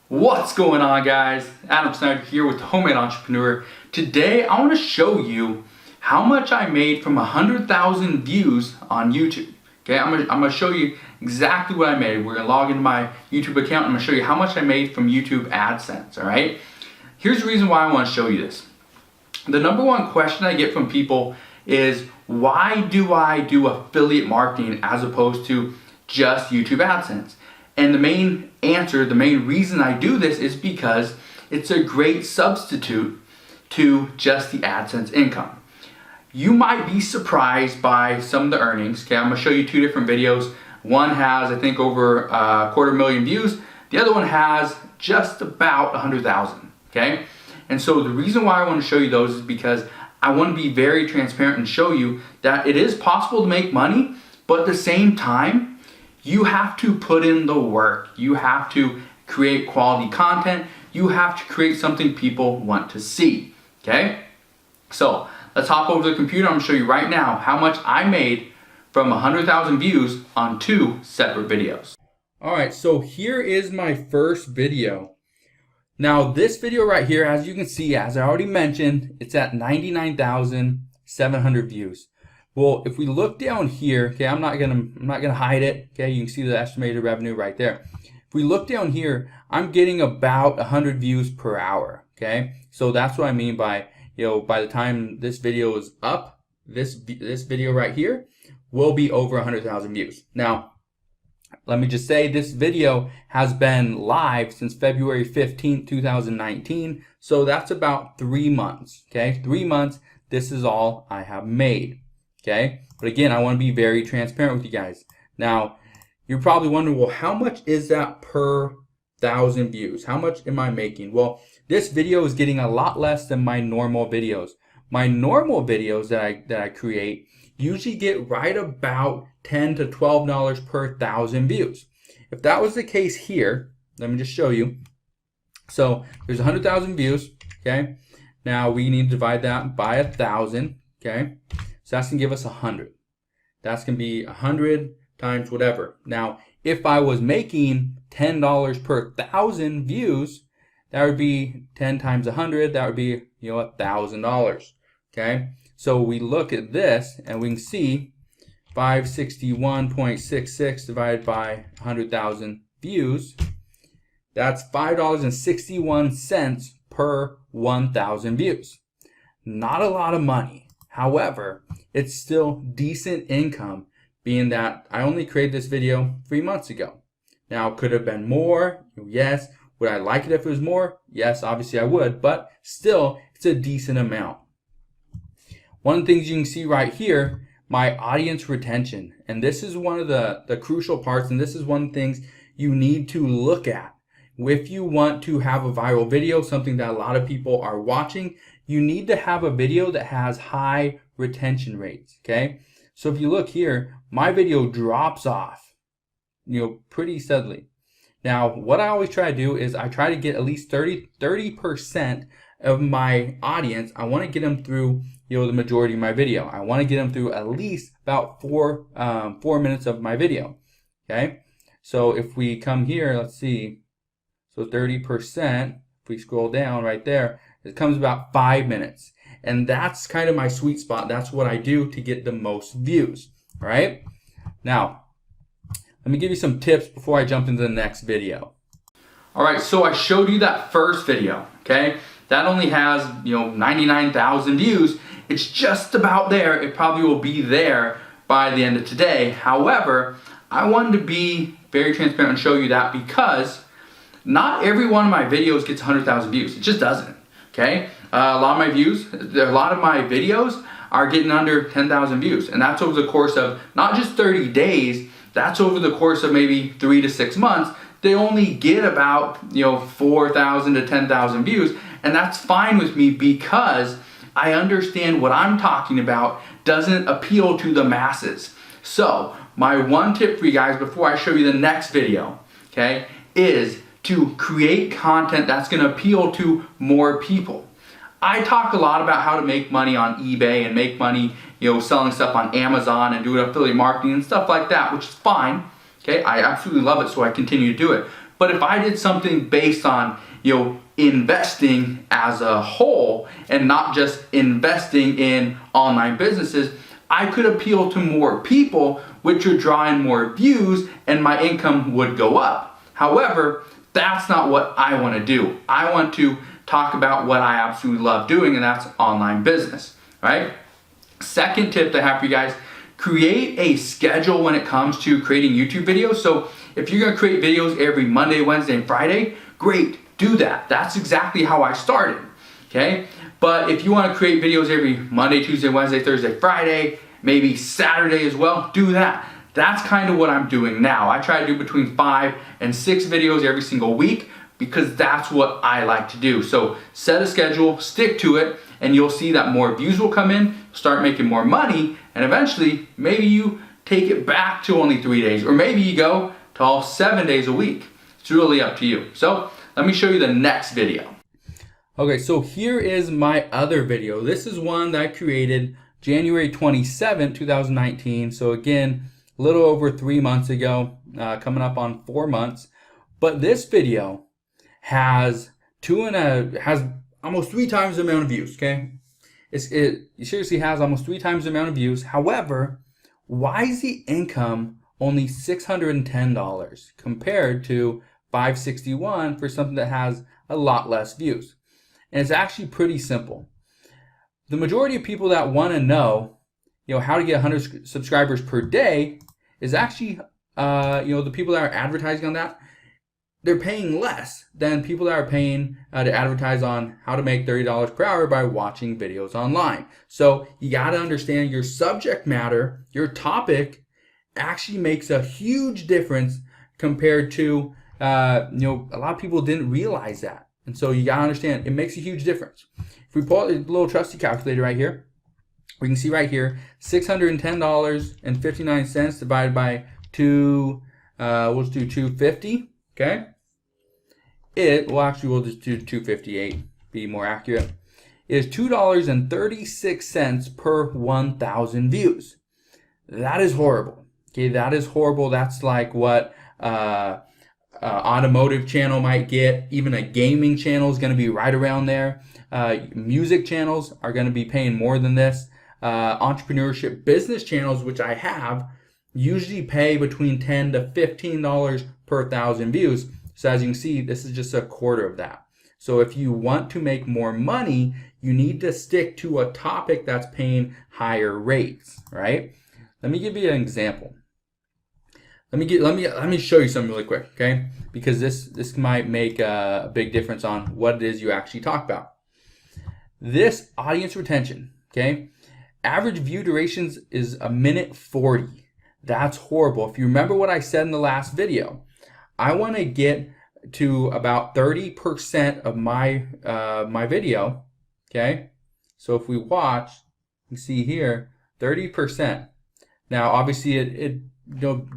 What's going on, guys? Adam Snyder here with the Homemade Entrepreneur. Today I want to show you how much I made from 100,000 views on YouTube. Okay, I'm gonna show you exactly what I made. We're gonna log into my YouTube account. I'm gonna show you how much I made from YouTube AdSense. All right. Here's the reason why I want to show you this. The number one question I get from people is, why do I do affiliate marketing as opposed to just YouTube AdSense? And the main answer, the main reason I do this is because it's a great substitute to just the AdSense income. You might be surprised by some of the earnings. Okay, I'm gonna show you two different videos. One has, I think, over 250,000 views. The other one has just about 100,000, okay? And so the reason why I wanna show you those is because I wanna be very transparent and show you that it is possible to make money, but at the same time, you have to put in the work. You have to create quality content. You have to create something people want to see, okay? So let's hop over to the computer. I'm gonna show you right now how much I made from 100,000 views on two separate videos. All right, so here is my first video. Now this video right here, as you can see, as I already mentioned, it's at 99,700 views. Well, if we look down here, okay, I'm not gonna hide it. Okay, you can see the estimated revenue right there. If we look down here, I'm getting about 100 views per hour. Okay, so that's what I mean by, by the time this video is up, this video right here will be over 100,000 views. Now, let me just say this video has been live since February 15th, 2019. So that's about 3 months. Okay, 3 months. This is all I have made. Okay, but again, I want to be very transparent with you guys. Now, you're probably wondering, well, how much is that per 1,000 views? How much am I making? Well, this video is getting a lot less than my normal videos. My normal videos that I create usually get right about $10 to $12 per 1,000 views. If that was the case here, let me just show you. So there's 100,000 views. Okay, now we need to divide that by 1,000. Okay. So that's gonna give us 100. That's gonna be 100 times whatever. Now, if I was making $10 per 1,000 views, that would be 10 times 100. That would be, $1,000. Okay. So we look at this and we can see 561.66 divided by 100,000 views. That's $5.61 per 1,000 views. Not a lot of money. However, it's still decent income, being that I only created this video 3 months ago. Now, could it have been more? Yes. Would I like it if it was more? Yes, obviously I would, but still, it's a decent amount. One of the things you can see right here, my audience retention. And this is one of the crucial parts, and this is one of the things you need to look at. If you want to have a viral video, something that a lot of people are watching, you need to have a video that has high retention rates, okay? So if you look here, my video drops off, pretty steadily. Now, what I always try to do is I try to get at least 30% of my audience. I want to get them through, the majority of my video. I want to get them through at least about 4 minutes of my video, okay? So if we come here, let's see. So 30%, if we scroll down right there, it comes about 5 minutes. And that's kind of my sweet spot. That's what I do to get the most views, all right? Now, let me give you some tips before I jump into the next video. All right, so I showed you that first video, okay? That only has, 99,000 views. It's just about there. It probably will be there by the end of today. However, I wanted to be very transparent and show you that because not every one of my videos gets 100,000 views. It just doesn't, okay? A lot of my videos are getting under 10,000 views. And that's over the course of not just 30 days, that's over the course of maybe 3 to 6 months. They only get about, 4,000 to 10,000 views. And that's fine with me because I understand what I'm talking about doesn't appeal to the masses. So my one tip for you guys before I show you the next video, okay, is to create content that's going to appeal to more people. I talk a lot about how to make money on eBay and make money, selling stuff on Amazon and doing affiliate marketing and stuff like that, which is fine. Okay, I absolutely love it, so I continue to do it. But if I did something based on, investing as a whole and not just investing in online businesses, I could appeal to more people, which would draw in more views and my income would go up. However, that's not what I want to do. I want to talk about what I absolutely love doing, and that's online business, right? Second tip that I have for you guys, create a schedule when it comes to creating YouTube videos. So if you're gonna create videos every Monday, Wednesday, and Friday, great, do that. That's exactly how I started, okay? But if you wanna create videos every Monday, Tuesday, Wednesday, Thursday, Friday, maybe Saturday as well, do that. That's kind of what I'm doing now. I try to do between 5 and 6 videos every single week because that's what I like to do. So set a schedule, stick to it, and you'll see that more views will come in, start making more money, and eventually maybe you take it back to only 3 days, or maybe you go to all 7 days a week. It's really up to you. So let me show you the next video. Okay, so here is my other video. This is one that I created January 27, 2019. So again, a little over 3 months ago, coming up on 4 months. But this video has almost 3 times the amount of views, okay? It seriously has almost 3 times the amount of views. However, why is the income only $610 compared to $561 for something that has a lot less views? And it's actually pretty simple. The majority of people that want to know, how to get 100 subscribers per day is actually, the people that are advertising on that, they're paying less than people that are paying to advertise on how to make $30 per hour by watching videos online. So you got to understand your subject matter, your topic actually makes a huge difference compared to, a lot of people didn't realize that. And so you got to understand it makes a huge difference. If we pull out a little trusty calculator right here, we can see right here, $610.59 divided by 2, we'll just do 250, okay? We'll just do 258, be more accurate, is $2.36 per 1,000 views. That is horrible, okay? That is horrible. That's like what automotive channel might get. Even a gaming channel is going to be right around there. Music channels are going to be paying more than this. Entrepreneurship business channels, which I have, usually pay between $10 to $15 per 1,000 views. So as you can see, this is just a quarter of that. So if you want to make more money, you need to stick to a topic that's paying higher rates, right? Let me give you an example. Let me show you something really quick, okay? Because this might make a big difference on what it is you actually talk about. This audience retention, okay? Average view durations is 1:40. That's horrible. If you remember what I said in the last video, I want to get to about 30% of my my video, okay? So if we watch, you see here 30%. Now obviously it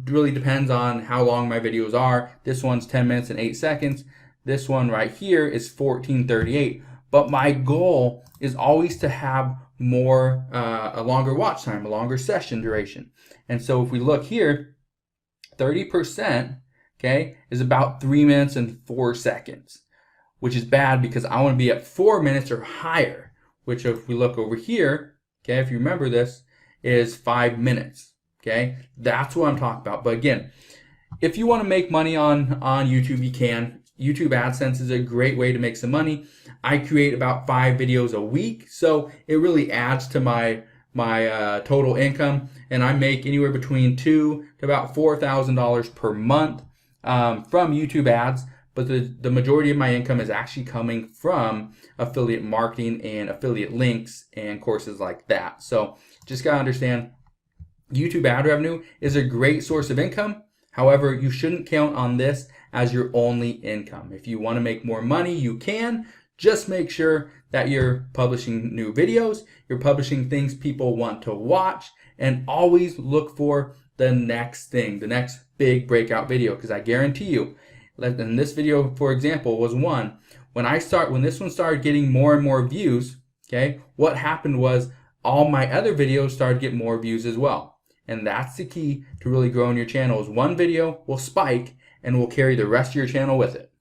really depends on how long my videos are. This one's 10 minutes and 8 seconds. This one right here is 14:38. But my goal is always to have more, a longer watch time, a longer session duration. And so if we look here, 30%, okay, is about 3 minutes and 4 seconds, which is bad because I want to be at 4 minutes or higher, which if we look over here, okay, if you remember this, is 5 minutes, okay? That's what I'm talking about. But again, if you want to make money on YouTube, you can. YouTube AdSense is a great way to make some money. I create about 5 videos a week, so it really adds to my total income, and I make anywhere between $2,000 to about $4,000 per month from YouTube ads. But the majority of my income is actually coming from affiliate marketing and affiliate links and courses like that. So just gotta understand, YouTube ad revenue is a great source of income. However, you shouldn't count on this as your only income. If you want to make more money, you can. Just make sure that you're publishing new videos, you're publishing things people want to watch, and always look for the next thing, the next big breakout video, because I guarantee you, and this video, for example, was one. When this one started getting more and more views, okay, what happened was all my other videos started getting more views as well. And that's the key to really growing your channel, is one video will spike and will carry the rest of your channel with it.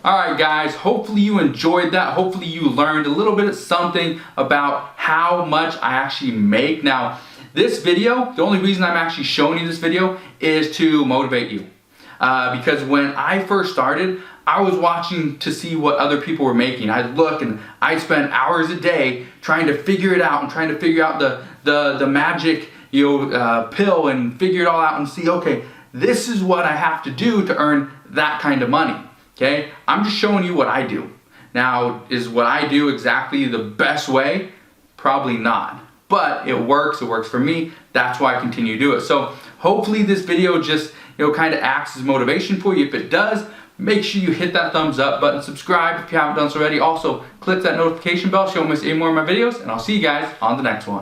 Alright guys, hopefully you enjoyed that. Hopefully you learned a little bit of something about how much I actually make. Now, this video, the only reason I'm actually showing you this video is to motivate you. Because when I first started, I was watching to see what other people were making. I'd look and I'd spend hours a day trying to figure it out and trying to figure out the magic pill and figure it all out and see, okay, this is what I have to do to earn that kind of money. Okay, I'm just showing you what I do. Now, is what I do exactly the best way? Probably not. But it works for me. That's why I continue to do it. So hopefully this video just kind of acts as motivation for you. If it does, make sure you hit that thumbs up button, subscribe if you haven't done so already. Also, click that notification bell so you don't miss any more of my videos, and I'll see you guys on the next one.